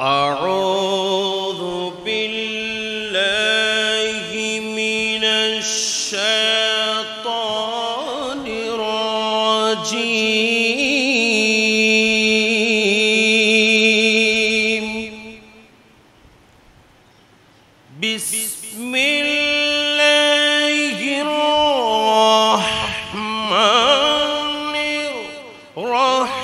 أعوذ بالله من الشيطان الرجيم بسم الله الرحمن الرحيم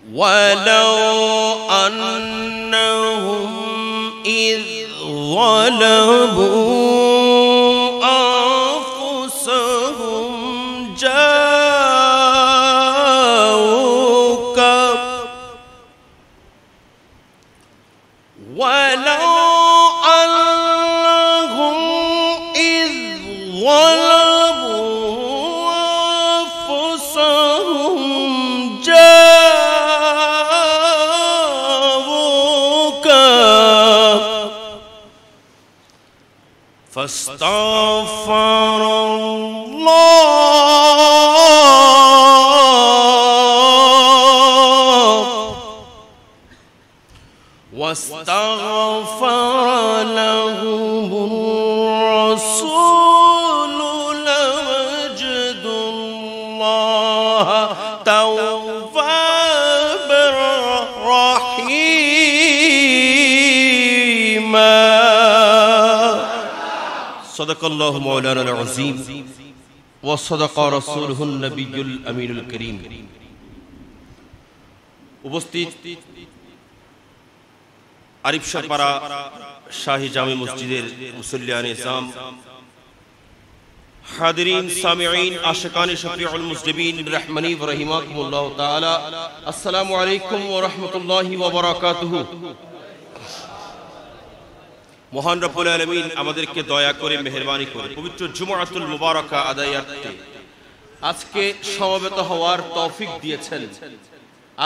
ولو أنهم إذ ظلموا أنفسهم جاءوك ولو أنهم إذ ظلموا أنفسهم جاءوك فاستغفر الله واستغفر لهم الرسول لوجدوا الله توابا رحيما صدق الله مولانا العظيم وصدق رسوله النبي الأمين الكريم উপস্থিত আরিফ শাহপাড়া শাহী জামে মসজিদের মুসল্লিয়ান ইসলাম হাদিরিন সামিঈন আশিকানে শফিউল মুজনিবিন রহমানি ওয়া রাহিমাকুমুল্লাহ তাআলা আসসালামু আলাইকুম ওয়া রাহমাতুল্লাহি ওয়া বারাকাতুহু। মহান রব্বুল আলামিন আমাদেরকে দয়া করে মেহেরবানি করে পবিত্র জুমআতুল মুবারাকা আদায়ার্থে আজকে সমবেত হওয়ার তৌফিক দিয়েছেন।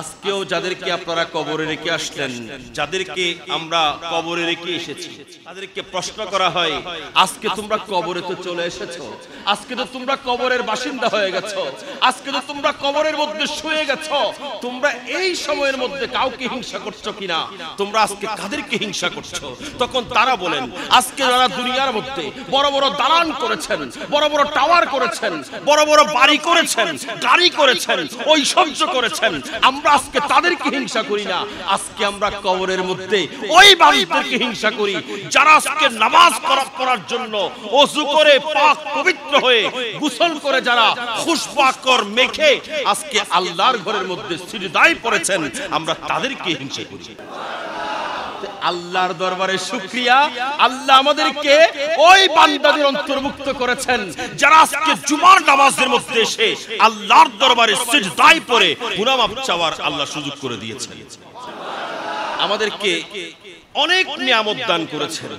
আজকেও যাদেরকে আপনারা কবরে রেখে আসলেন, যাদেরকে আমরা কবরে রেখে এসেছি, তাদেরকে প্রশ্ন করা হয়, আজকে তোমরা কবরে তো চলে এসেছো, আজকে তো তোমরা কবরের বাসিন্দা হয়ে গেছো, আজকে তো তোমরা কবরের মধ্যে শুয়ে গেছো, তোমরা এই সময়ের মধ্যে কাউকে হিংসা করছো কিনা, তোমরা আজকে কাদেরকে হিংসা করছো? তখন তারা বলেন, আজকে যারা দুনিয়ার মধ্যে বড় বড় দালান করেছেন, বড় বড় টাওয়ার করেছেন, বড় বড় বাড়ি করেছেন, গাড়ি করেছেন, ঐশ্বর্য করেছেন, আমরা আজকে তাদেরকে হিংসা করি না। আজকে আমরা কবরের মধ্যে ওই বান্দাদেরকে হিংসা করি যারা আজকে নামাজ পড়ার জন্য ওযু করে পাক পবিত্র হয়ে গোসল করে যারা খুশবাকর মেখে আজকে আল্লাহর ঘরের মধ্যে সিজদায় পড়েছেন, আমরা তাদেরকে হিংসা করি। আল্লাহর দরবারে শুকরিয়া, আল্লাহ আমাদেরকে ওই বান্দাদের অন্তর্ভুক্ত করেছেন যারা আজকে জুমার নামাজের মধ্যে এসে আল্লাহর দরবারে সিজদায় পড়ে গুনাহ মাফ চাওয়ার আল্লাহ সুযোগ করে দিয়েছেন। আমাদেরকে অনেক নিয়ামত দান করেছেন,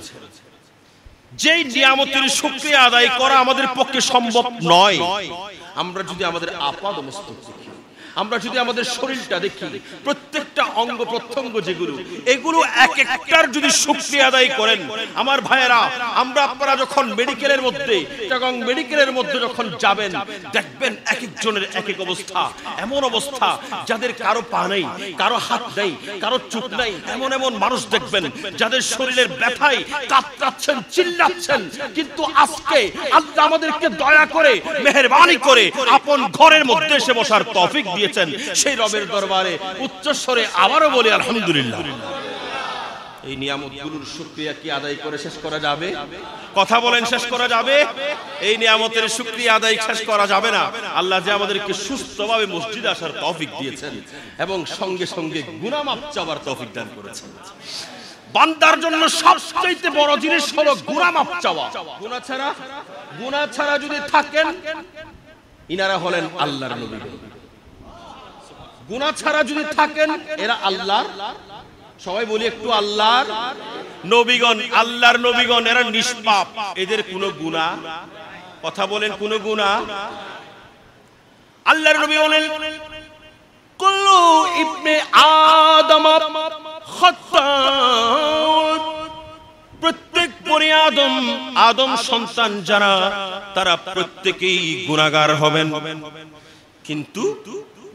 যেই নিয়ামতের শুকরিয়া আদায় করা আমাদের পক্ষে সম্ভব নয়। আমরা যদি আমাদের আপাদমস্তক দেখি, আমরা যদি আমাদের শরীরটা দেখি, প্রত্যেকটা অঙ্গ প্রত্যঙ্গ যেগুলো, এগুলো এক একটার যদি শুকরিয়া আদায় করেন আমার ভাইয়েরা, আমরা আপনারা যখন মেডিকেলের মধ্যে যখন যাবেন দেখবেন এক একজনের এক এক অবস্থা। এমন অবস্থা যাদের কারো পা নেই, কারো হাত নেই, কারো চোখ নেই, এমন এমন মানুষ দেখবেন যাদের শরীরের ব্যথায় কাতরাচ্ছেন, চিল্লাচ্ছেন। কিন্তু আজকে আল্লাহ আমাদেরকে দয়া করে মেহেরবানি করে আপন ঘরের মধ্যে এসে বসার তৌফিক দিয়ে সেই রবের দরবারে উচ্চস্বরে আবারও বলি আলহামদুলিল্লাহ। এই নিয়ামতগুলোর শুকরিয়া কি আদায় করে শেষ করা যাবে? কথা বলেন, শেষ করা যাবে? এই নিয়ামতের শুকরিয়া আদায় শেষ করা যাবে না। আল্লাহ যে আমাদেরকে সুস্থভাবে মসজিদে আসার তৌফিক দিয়েছেন এবং সঙ্গে সঙ্গে গুনাহ মাফ চাওয়ার তৌফিক দান করেছেন। বান্দার জন্য সবচেয়ে বড় জিনিস হলো গুনাহ মাফ চাওয়া। গুনাহ ছাড়া যদি থাকেন, ইনারা হলেন আল্লাহর নবী। গুনাহ ছাড়া যদি থাকেন, এরা আল্লাহর, সবাই বলি একটু, আল্লাহর নবীগণ। আল্লাহর নবীগণ এরা নিষ্পাপ, এদের কোনো গুনাহ, কথা বলেন, কোনো গুনাহ। আল্লাহর নবী বলেন, কুল্লু ইবনে আদম খাত্তা, প্রত্যেক পরে আদম সন্তান যারা তারা প্রত্যেকেই গুনাহগার হবেন, কিন্তু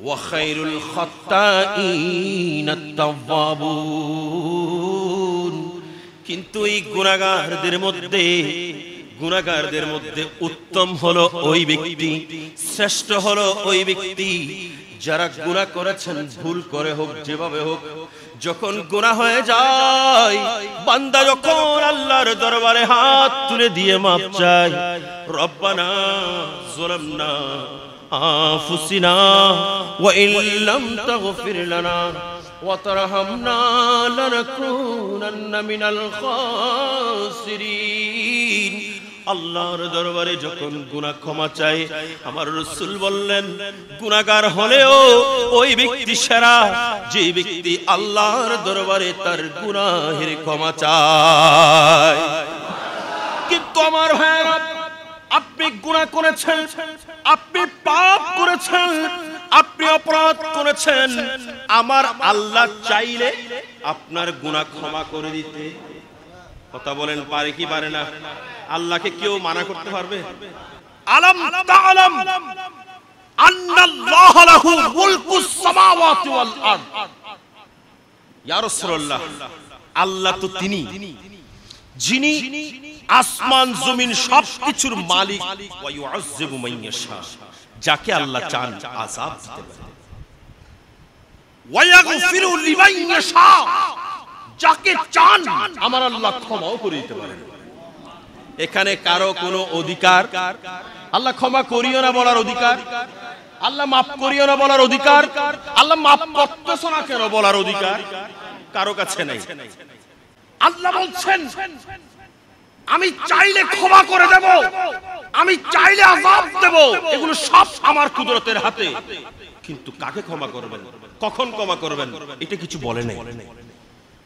ওয়া খায়রুল খাত্তাইন আত-তাওয়াবুন, কিন্তু এই গুনাহগারদের মধ্যে উত্তম হলো ওই ব্যক্তি, শ্রেষ্ঠ হলো ওই ব্যক্তি যারা গুনাহ করেছেন, ভুল করে হোক যেভাবে হোক, যখন গুনাহ হয়ে যায় বান্দা যখন আল্লাহর দরবারে হাত তুলে দিয়ে মাপ চায়, রব্বানা যালামনা আনফুসিনা ওয়া ইল্লাম তাগফির লানা ওয়া তারহামনা লানাকুনান্না মিনাল খাসিরিন, আল্লাহর দরবারে যখন গুনাহ ক্ষমা চায়, আমার রাসূল বললেন গুনাহগার হলেও ওই ব্যক্তি সেরা যে ব্যক্তি আল্লাহর দরবারে তার গুনাহের ক্ষমা চায়। কিন্তু আমার ভাইরা, আপনি গুনাহ করেছেন, আপনি পাপ করেছেন, আপনি অপরাধ করেছেন, আমার আল্লাহ চাইলে আপনার গুনাহ ক্ষমা করে দিতে, কথা বলেন পারে কি পারে না? আল্লাহকে কেউ মানা করতে পারবে? আলাম তাআলাম আন্নাল্লাহ লাহু মুলকুস সামাওয়াতি ওয়াল আরদ, ইয়া রাসূলুল্লাহ, আল্লাহ তো তিনি যিনি আসমান জমিন সবকিছুর মালিক, ওয়া ইউআযযিবু মান ইয়াশা, যাকে আল্লাহ চান আযাব দিতে পারেন, ওয়া ইয়াগফিরু লিমান ইয়াশা, যাকে চান আমার আল্লাহ ক্ষমাও করে দিতে পারেন। এখানে কারো কোনো অধিকার, আল্লাহ ক্ষমা করিও না বলার অধিকার, আল্লাহ মাফ করিও না বলার অধিকার, আল্লাহ মাফ করতেছ না কেন বলার অধিকার কারো কাছে নেই। আল্লাহ বলছেন আমি চাইলে ক্ষমা করে দেব, আমি চাইলে আযাব দেব, এগুলো সব আমার কুদরতের হাতে, কিন্তু কাকে ক্ষমা করবেন, কখন ক্ষমা করবেন এটা কিছু বলে নাই,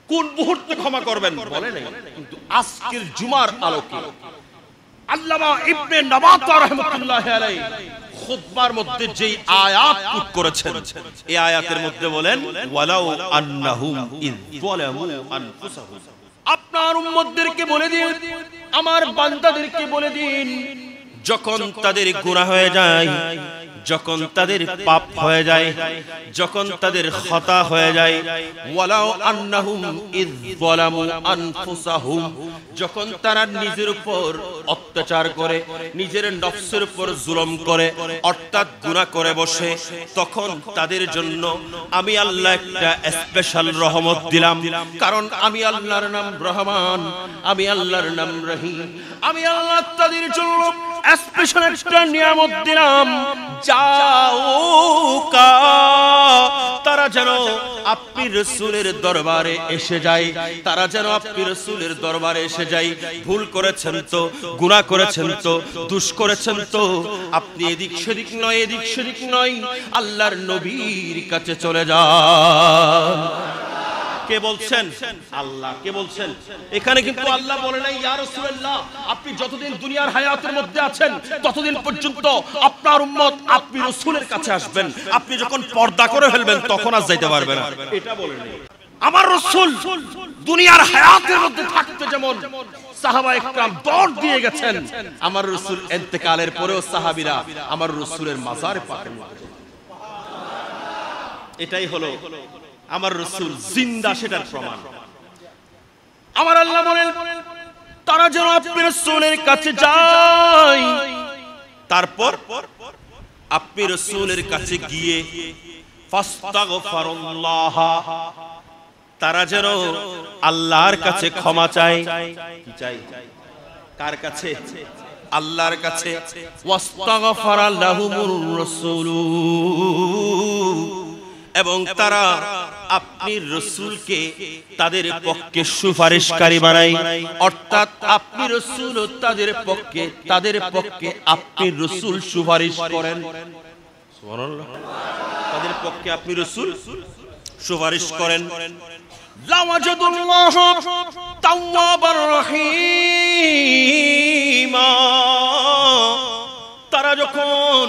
কোন মুহূর্তে ক্ষমা করবেন বলে নাই। কিন্তু আজকের জুমার আলোকে আল্লামা ইবনে নাবাত রাহমাতুল্লাহ আলাইহি খুতবার মধ্যে যেই আয়াত পুট করেছেন, এই আয়াতের মধ্যে বলেন ওয়ালাউ আন্নাহুম ইয যালামু আনফুসাহুম, আপনার উম্মতদেরকে বলে দিন, আমার বান্দাদেরকে বলে দিন, যখন তাদের গুনাহ হয়ে যায়, যখন তাদের পাপ হয়ে যায়, যখন তাদের খতা হয়ে যায়, ওয়ালাউ আন্নাহুম ইয যালামু আনফুসাহুম, যখন তারা নিজের উপর অত্যাচার করে, নিজের নফসের উপর জুলুম করে, অর্থাৎ গুনাহ করে বসে, তখন তাদের জন্য আমি আল্লাহ একটা স্পেশাল রহমত দিলাম, কারণ আমি আল্লাহর নাম রহমান, আমি আল্লাহর নাম রহিম, আমি আল্লাহ তাদের জন্য স্পেশাল একটা নিয়ামত দিলাম, যাওকা, তারা যেন আপনি রাসূলের দরবারে এসে যায়, তারা যেন আপনি রাসূলের দরবারে এসে যায়, ভুল করেছেন তো, গুনাহ করেছেন তো, দোষ করেছেন তো, আপনি এদিক সেদিক নয়, এদিক সেদিক নয়, আল্লাহর নবীর কাছে চলে যান। কে বলছেন? আল্লাহ। কে বলছেন? এখানে কিন্তু আল্লাহ বলে নাই ইয়া রাসূলুল্লাহ আপনি যতদিন দুনিয়ার হায়াতের মধ্যে আছেন ততদিন পর্যন্ত আপনার উম্মত আপনি রাসূলের কাছে আসবেন, আপনি যখন পর্দা করে ফেলবেন তখন আর যাইতে পারবেন না, এটা বলে নাই। আমার রাসূল দুনিয়ার হায়াতের মধ্যে থাকতে যেমন সাহাবায়ে কেরাম দৌড় দিয়ে গেছেন, আমার রাসূল ইন্তেকালের পরেও সাহাবীরা আমার রাসূলের মাজারে পাকের মধ্যে, এটাই হলো আমার রাসূল জিন্দা, সেটার প্রমাণ। আমার আল্লাহ বলেন তারা যেন আপনি রাসূলের কাছে যায়, তারপর আপনি রাসূলের কাছে গিয়ে ফাস্তাগফিরুল্লাহ, তারা যেন আল্লাহর কাছে ক্ষমা চায়। কি চাই? কার কাছে? আল্লাহর কাছে। ওয়াস্তাগফারা লাহুমুর রাসূল, এবং তারা আপনি রাসূলকে তাদের পক্ষে সুপারিশকারী বানাই, অর্থাৎ আপনি রাসূল তাদের পক্ষে আপনি রাসূল সুপারিশ করেন। সুবহানাল্লাহ, তাদের পক্ষে আপনি রাসূল সুপারিশ করেন। লাওয়াজাদুল্লাহ তাওয়াবার রহিমা, তারা যখন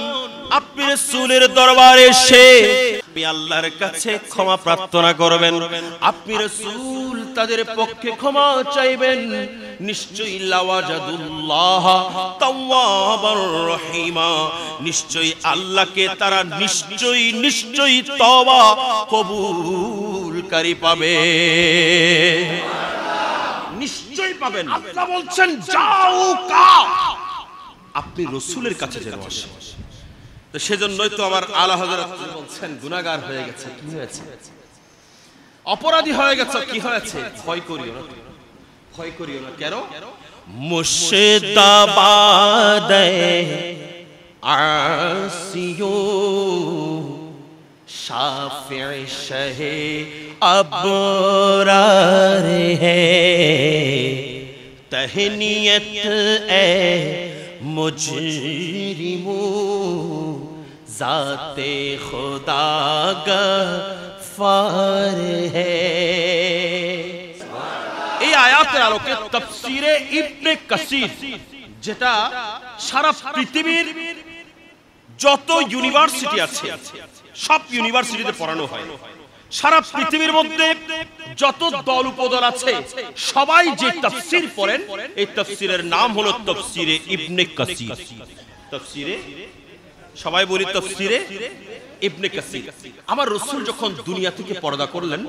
আপনি রাসূলের দরবারে এসে আপনি আল্লাহর কাছে ক্ষমা প্রার্থনা করবেন, আপনি রাসূল তাদের পক্ষে ক্ষমা চাইবেন, নিশ্চয়ই লাওয়াজাদুল্লাহ তাওয়াবার রহিমা, নিশ্চয়ই আল্লাহকে তারা নিশ্চয়ই তওবা কবুলকারী পাবে, নিশ্চয়ই পাবেন। আল্লাহ বলছেন যাও কা, আপনি রাসূলের কাছে যেন আসেন। তো সেজন্যই তো আমার আলা হযরত বলছেন গুনাহগার হয়ে গেছে। কি হয়েছে? অপরাধী হয়ে গেছে। কি হয়েছে? ভয় করিও না, ভয় করিও না। কেন? মুর্শিদাবাদে আসিও শাফিঈ শাহে अबरार है, तहनीयत ए मुजरिमो जाते खुदा गफ्फार है। এই আয়াতের আলোকে তাফসীরে ইবনে কাসির, যেটা সারা পৃথিবীর যত ইউনিভার্সিটি আছে সব ইউনিভার্সিটিতে পড়ানো হয়, সারা পৃথিবীর মধ্যে যত দল উপদল আছে সবাই যে তাফসীর পড়েন, এই তাফসীরের নাম হলো তাফসীরে ইবনে কাসির। তাফসীরে সবাই বলি তাফসীরে ইবনে কাসির। আমার রাসূল যখন দুনিয়া থেকে পর্দা করলেন,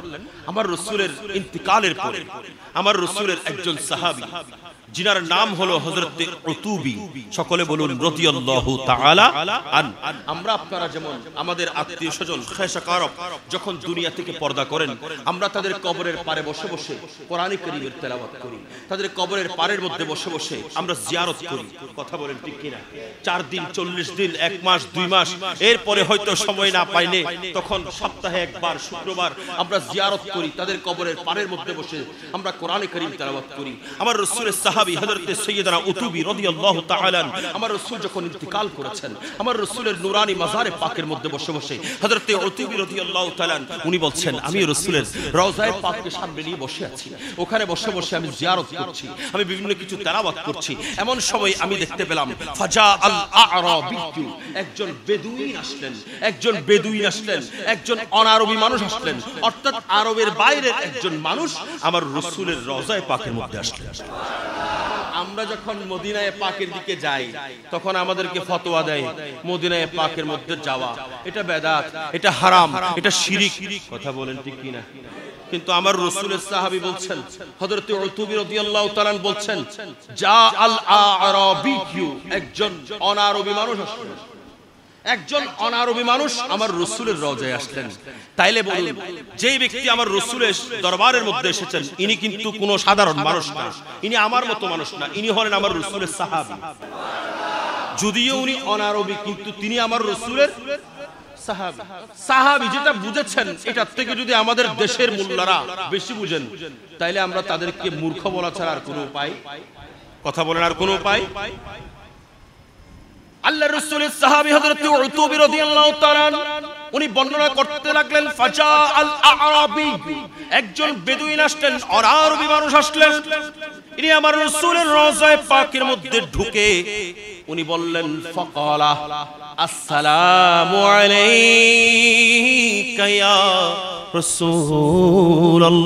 আমার রাসূলের ইন্তিকালের পরে আমার রাসূলের একজন সাহাবী जिनार नाम हलो हजरत उतूबी, सकले बोलुन রাদিয়াল্লাহু তাআলা আন। আমরা আপনারা যেমন আমাদের আত্মীয় স্বজন খেশকারব যখন দুনিয়া থেকে পর্দা করেন, আমরা তাদের কবরের পারে বসে বসে কোরআন কারীমের তেলাওয়াত করি, তাদের কবরের পারের মধ্যে বসে বসে আমরা জিয়ারত করি। কথা বলেন ঠিক কিনা? 4 দিন 40 দিন 1 মাস 2 মাস এরপরে হয়তো সময় না পাইলে তখন সপ্তাহে একবার শুক্রবার আমরা জিয়ারত করি, তাদের কবরের পারের মধ্যে বসে আমরা কোরআন কারীম তেলাওয়াত করি। আমার রাসূলের সাহাবী হযরত সাইয়্যিদানা উতুবী রাদিয়াল্লাহু তাআলা আমার রাসূল যখন ইন্তিকাল করেছেন, আমার রাসূলের নুরানি মাজারে পাকের মধ্যে বসে বসে হযরত উতুবী রাদিয়াল্লাহু তাআলা উনি বলছেন, আমি রাসূলের রওজায়ে পাককে সামনে নিয়ে বসে আছি, ওখানে বসে বসে আমি জিয়ারত করছি, আমি বিভিন্ন কিছু তেলাওয়াত করছি। এমন সময় আমি দেখতে পেলাম ফাজা আল আরাবিয়্যু, একজন বেদুইন আসলেন, একজন বেদুইন আসলেন, একজন অনারবী মানুষ আসলেন, অর্থাৎ আরবের বাইরের একজন মানুষ আমার রাসূলের রওজায়ে পাকের মধ্যে আসলেন। আমরা যখন মদিনায়ে পাকের দিকে যাই তখন আমাদেরকে ফতোয়া দেয় মদিনায়ে পাকের মধ্যে যাওয়া এটা বেদাত, এটা হারাম, এটা শিরিক। কথা বলেন ঠিক কিনা? কিন্তু আমার রাসূলের সাহাবী বলছেন, হযরত উতুবী রাদিয়াল্লাহু তাআলা বলছেন, জা আল আরাবিয়্যু, একজন অনারবী মানুষ আসলেন, একজন অনারবী মানুষ আমার রাসূলের রওজায় আসলেন। তাইলে বলুন, যেই ব্যক্তি আমার রাসূলের দরবারের মধ্যে এসেছেন ইনি কিন্তু কোনো সাধারণ মানুষ না, ইনি আমার মতো মানুষ না, ইনি হলেন আমার রাসূলের সাহাবী। যদিও উনি অনারবী কিন্তু তিনি আমার রাসূলের সাহাবী। সাহাবী যেটা বুঝেছেন এটার থেকে যদি আমাদের দেশের মোল্লারা বেশি বুঝেন তাইলে আমরা তাদেরকে মূর্খ বলা ছাড়া আর কোনো উপায়, কথা বলেন, আর কোনো উপায়। আল্লাহর রাসূলের সাহাবী হযরত উতুবী রাদিয়াল্লাহু তাআলা উনি বর্ণনা করতে লাগলেন, ফাজা আল আরাবী, একজন বেদুইন আসলেন, অনারবী মানুষ আসলেন, ইনি আমার রাসূলের রওজায়ে পাকের মধ্যে ঢুকে উনি বললেন, ফাকালা আসসালামু আলাইকা ইয়া রাসূলুল্লাহ,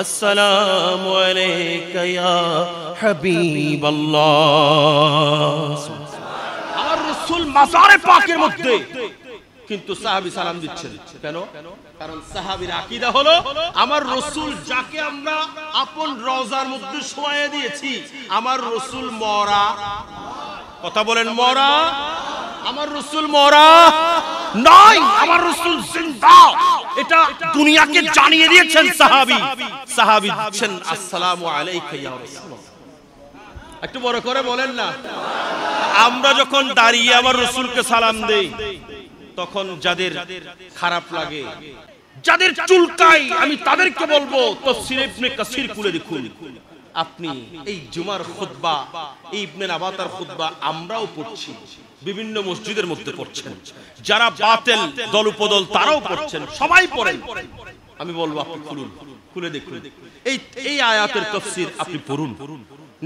আসসালামু আলাইকা ইয়া হাবিবাল্লাহ। আমার রাসূল মাজারে পাকের মধ্যে, কিন্তু সাহাবী সালাম দিচ্ছেন কেন? কারণ সাহাবীর আকীদা হলো আমার রাসূল যাকে আমরা আপন রওজার মধ্যে শোয়ায়ে দিয়েছি আমার রাসূল মরা। কথা বলেন, মরা? আমার রাসূল মরা নয়, আমার রাসূল জিন্দা। এটা দুনিয়াকে জানিয়ে দিয়েছেন সাহাবী। সাহাবী দিচ্ছেন আসসালামু আলাইকা ইয়া রাসূলুল্লাহ। একটু বড় করে বলেন না। আমরা যখন দাঁড়িয়ে আমার রাসূলকে সালাম দেই তখন যাদের খারাপ লাগে, যাদের চুলকায়, আমি তাদেরকে বলবো তাফসীর ইবনে কাসির খুলে দেখুন। আপনি এই জুমার খুতবা, এই ইবনে নাবাতার খুতবা আমরাও পড়ছি, বিভিন্ন মসজিদের মধ্যে পড়ছেন, যারা বাতিল দল উপদল তারাও পড়ছেন, সবাই পড়েন। আমি বলবো আপনি খুলুন, খুলে দেখুন এই আয়াতের তাফসীর আপনি পড়ুন।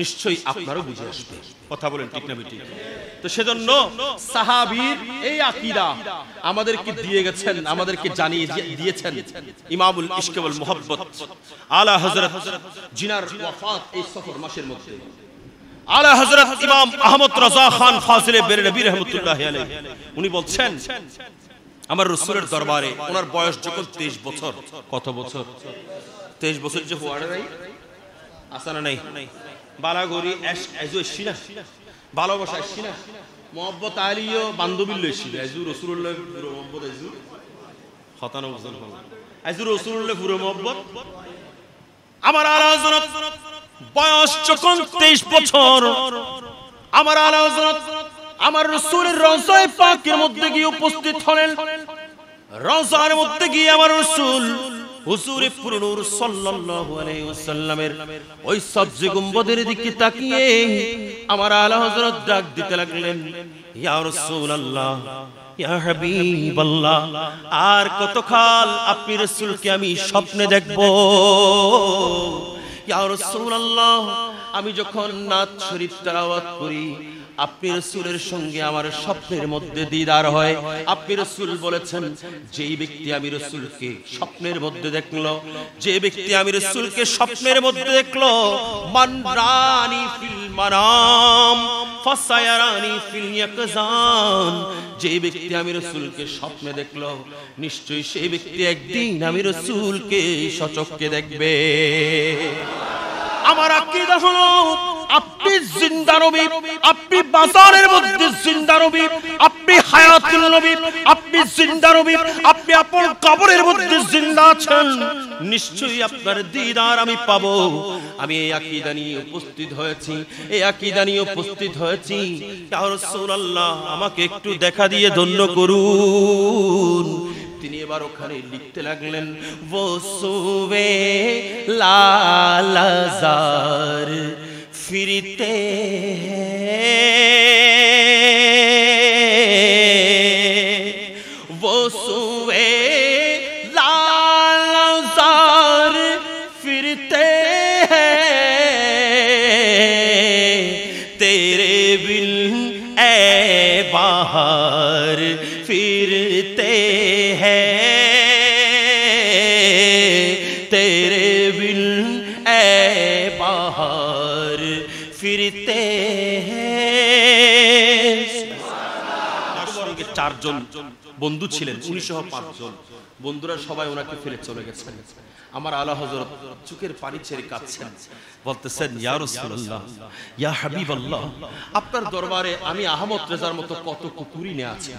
নিশ্চয়ই আপনারও বুঝে আসবে। কথা বলেন ঠিক না বেঠিক? তো সেজন্য সাহাবীর এই আকীদা আমাদেরকে দিয়ে গেছেন, আমাদেরকে জানিয়ে দিয়েছেন ইমামুল ইশক ওয়াল মুহাব্বত আলা হযরত জিনার ওয়াফাত এই সফর মাসের মধ্যে আলা হযরত ইমাম আহমদ রাজা খান ফাজিলে বেরলভী রাহমাতুল্লাহি আলাইহি উনি বলছেন, আমার রাসূলের দরবারে ওনার বয়স যখন 23 বছর, কত বছর? 23 বছর যে হওয়ার নাই আসানা নাই, বালাগরি এজু এসছি না, ভালোবাসা এসছি না, মোহাব্বত আলীও বান্ধবী লইছিল, এজু রাসূলুল্লাহ পুরো মোহাব্বত, এজু খতানো বছর হল, এজু রাসূলুল্লাহ পুরো মোহাব্বত। আমার আলা হযরত বয়স যখন 23 বছর, আমার আলা হযরত আমার রাসূলের রওজায়ে পাকের মধ্যে গিয়ে উপস্থিত হলেন। রওজার মধ্যে গিয়ে আমার রাসূল হুজুরে পুরো নূর সাল্লাল্লাহু আলাইহি ওয়াসাল্লামের ওই সবজে গুম্বদের দিকে তাকিয়ে আমার আলা হযরত ডাক দিতে লাগলেন, ইয়া রাসূলুল্লাহ, ইয়া হাবিবাল্লাহ, আর কতকাল আপনি রাসূলকে আমি স্বপ্নে দেখব? ইয়া রাসূলুল্লাহ, আমি যখন নাত শরীফ তেলাওয়াত করি আপনি রাসূলের সঙ্গে আমার স্বপ্নের মধ্যে দিদার হয়। আপনি রাসূল বলেছেন, যেই ব্যক্তি আমি রাসূলকে স্বপ্নের মধ্যে দেখলো, যে ব্যক্তি আমি রাসূলকে স্বপ্নের মধ্যে দেখলো, মান রানি ফিল মানাম ফাসায়ারানি ফিল ইয়াকজান, যে ব্যক্তি আমি রাসূলকে স্বপ্নে দেখলো নিশ্চয়ই সেই ব্যক্তি একদিন আমি রাসূলকে সচক্ষে দেখবে। আমার আকীদা হলো আপনি জিন্দা নবী, আপনি বাজারের মধ্যে জিন্দা নবী, আপনি হায়াতুল নবী, আপনি জিন্দা নবী, আপনি আপন কবরের মধ্যে জিন্দা আছেন, নিশ্চয়ই আপনার দিদার আমি পাবো। আমি এই আকীদা নিয়ে উপস্থিত হয়েছি, এই আকীদা নিয়ে উপস্থিত হয়েছি। ইয়া রাসূলুল্লাহ, আমাকে একটু দেখা দিয়ে ধন্য করুন। তিনি এবার ওখানে লিখতে লাগলেন, वो सुवे लालजार फिरते वो सुवे लालजार फिरते तेरे बिन ए बाहर फिरते तेरे बिन ए बाहर फिरते हैं। চারজন বন্ধু ছিলেন, 1905 জন বন্ধুরা সবাই ওনাকে ফেলে চলে গেছেন। আমার আলা হযরত চোখের পানি ছেড়ে কাঁদছেন, বলতেছেন, ইয়া রাসূলুল্লাহ, ইয়া হাবিবাল্লাহ, আপনার দরবারে আমি আহমদ রেজার মতো কত কুকুরিনে আছি,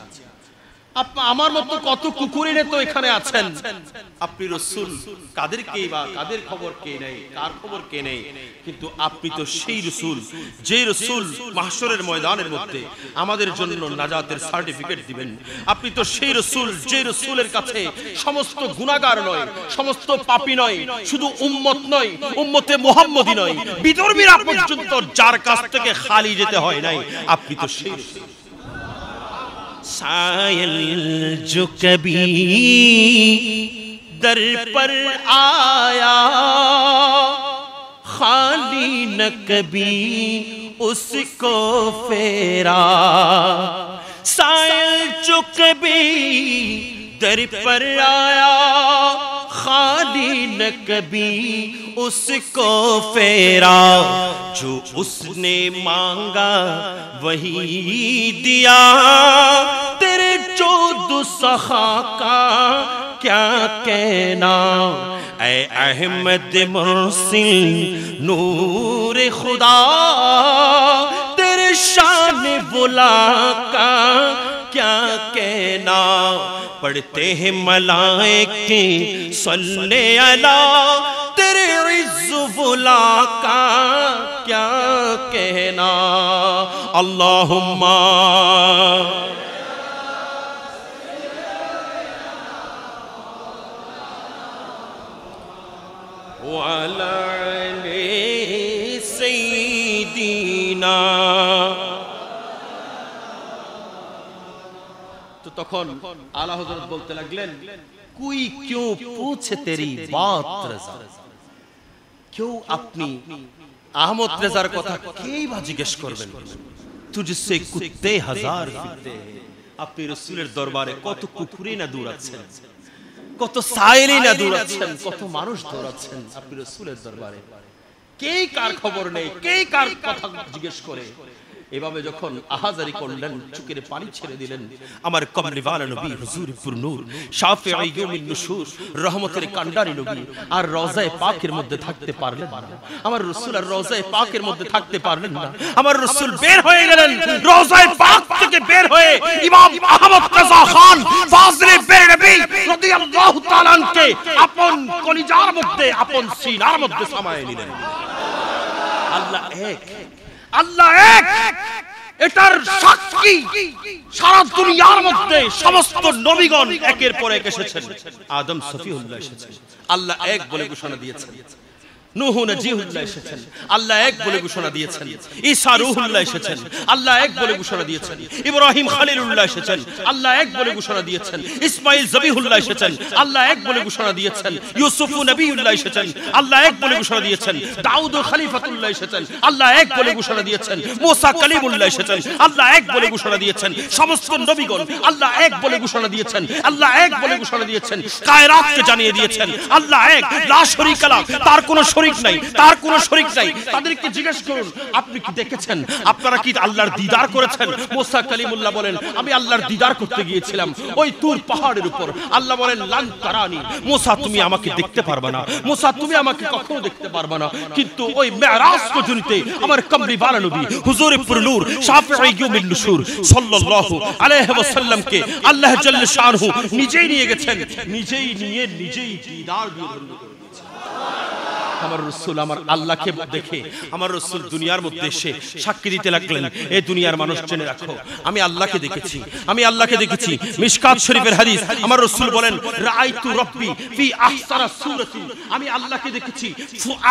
আমার মতো কত কুকুরিনে তো এখানে আছেন। আপনি রাসূল, কাদেরকে বা কাদের খবর কে নেই, কার খবর কে নেই, কিন্তু আপনি তো সেই রাসূল, যে রাসূল মাহশরের ময়দানের মধ্যে আমাদের জন্য নাজাতের সার্টিফিকেট দিবেন। আপনি তো সেই রাসূল, যে রাসূলের কাছে সমস্ত গুনাহগার নয়, সমস্ত পাপী নয়, শুধু উম্মত নয়, উম্মতে মুহাম্মদী নয়, বিধর্মীরা পর্যন্ত যার কাছ থেকে খালি যেতে হয় নাই, আপনি তো সেই রাসূল। सायल जो कभी दर पर आया खाली न कभी उसको फेरा, सायल जो कभी दर पर आया खाली न कभी उसको फेरा, जो उसने मांगा वही दिया, तेरे चौद सखा का क्या कहना, ऐ अहमद मुरसिल नूर खुदा, तेरे शान बुला का क्या कहना, पढ़ते हैं मलाइके सल्ले अला, तेरे इज़्ज़ुला का क्या कहना, अल्लाहुम्मा वअला अली सय्यिदिना। तो तखन आला हजरत बोलते लगलेन, कोई क्यों पूछे तेरी बात रज़ा, क्यों अपनी আহমদ রেজার কথা কেই বা জিজ্ঞেস করবেন? তুঝসে কুত্তে হাজার ফিরতে। আপনি রাসূলের দরবারে কত কুকুরই না দৌড়াচ্ছেন, কত সাইলি না দৌড়াচ্ছেন, কত মানুষ দৌড়াচ্ছেন আপনি রাসূলের দরবারে। কে কার খবর নেই, কে কার কথা জিজ্ঞেস করে? এভাবে যখন আহাজারি করলেন, চোখের পানি ছেড়ে দিলেন, আমার কমলিওয়ালা নবী হুজুর পুরনূর শাফিঈ ইয়াউমিন নুশুর রহমতের কান্ডারি নবী আর রওজায়ে পাকের মধ্যে থাকতে পারলেন না। আমার রাসূল আর রওজায়ে পাকের মধ্যে থাকতে পারলেন না। আমার রাসূল বের হয়ে গেলেন রওজায়ে পাক থেকে, বের হয়ে ইমাম আহমদ রাজা খান ফাজলে বেরনবী রাদিয়াল্লাহু তাআলা আনকে আপন কলিজার মধ্যে, আপন সিনার মধ্যে সমায়ে নিলেন। আল্লাহ এক, আল্লাহ এক, এটার সাক্ষী সারা দুনিয়ার মধ্যে সমস্ত নবীগণ একের পর এক এসেছেন। আদম সফিউল্লাহ এসেছেন, আল্লাহ এক বলে ঘোষণা দিয়েছেন। নূহ নজিহুল্লাহ এসেছেন, আল্লাহ এক বলে ঘোষণা দিয়েছেন। ঈসা রূহুল্লাহ এসেছেন, আল্লাহ এক বলে ঘোষণা দিয়েছেন। ইব্রাহিম খলিলুল্লাহ এসেছেন, আল্লাহ এক বলে ঘোষণা দিয়েছেন। ইসমাঈল জবিহুল্লাহ এসেছেন, আল্লাহ এক বলে ঘোষণা দিয়েছেন। ইউসুফ নবিউল্লাহ এসেছেন, আল্লাহ এক বলে ঘোষণা দিয়েছেন। দাউদ খলিফাতুল্লাহ এসেছেন, আল্লাহ এক বলে ঘোষণা দিয়েছেন। মুসা কালিমুল্লাহ এসেছেন, আল্লাহ এক বলে ঘোষণা দিয়েছেন। সমস্ত নবীগণ আল্লাহ এক বলে ঘোষণা দিয়েছেন, আল্লাহ এক বলে ঘোষণা দিয়েছেন। কায়নাতকে জানিয়ে দিয়েছেন আল্লাহ এক, লা শরীকা লাহ, তার কোনো নাই, তার কোনো শরীক নাই। তাদেরকে জিজ্ঞেস করুন, আপনি কি দেখেছেন? আপনারা কি আল্লাহর দিদার করেছেন? মুসা কালিমুল্লাহ বলেন, আমি আল্লাহর দিদার করতে গিয়েছিলাম ওই তুর পাহাড়ের উপর। আল্লাহ বলেন, লান তারানি, মুসা তুমি আমাকে দেখতে পারবে না, মুসা তুমি আমাকে কখনো দেখতে পারবে না। কিন্তু ওই মেরাজ পর্যন্তে আমার কমলিওয়ালা নবী হুজুর পুরনূর শাফিঈ ইয়াউমিন নুশুর সাল্লাল্লাহু আলাইহি ওয়াসাল্লামকে আল্লাহ জাল্লা শানহু নিজেই নিয়ে গেছেন, নিজেই নিয়ে নিজেই দিদার দিয়ে ধন্য করেছেন। আমার রাসূল আমার আল্লাহকে দেখে আমার রাসূল দুনিয়ার মধ্যে এসে সাক্ষী দিতে লাগলেন, এই দুনিয়ার মানুষ জেনে রাখো আমি আল্লাহকে দেখেছি, আমি আল্লাহকে দেখেছি। মিশকাত শরীফের হাদিস, আমার রাসূল বলেন, রাআইতু রাব্বি ফি আহসানা সূরাতি, আমি আল্লাহকে দেখেছি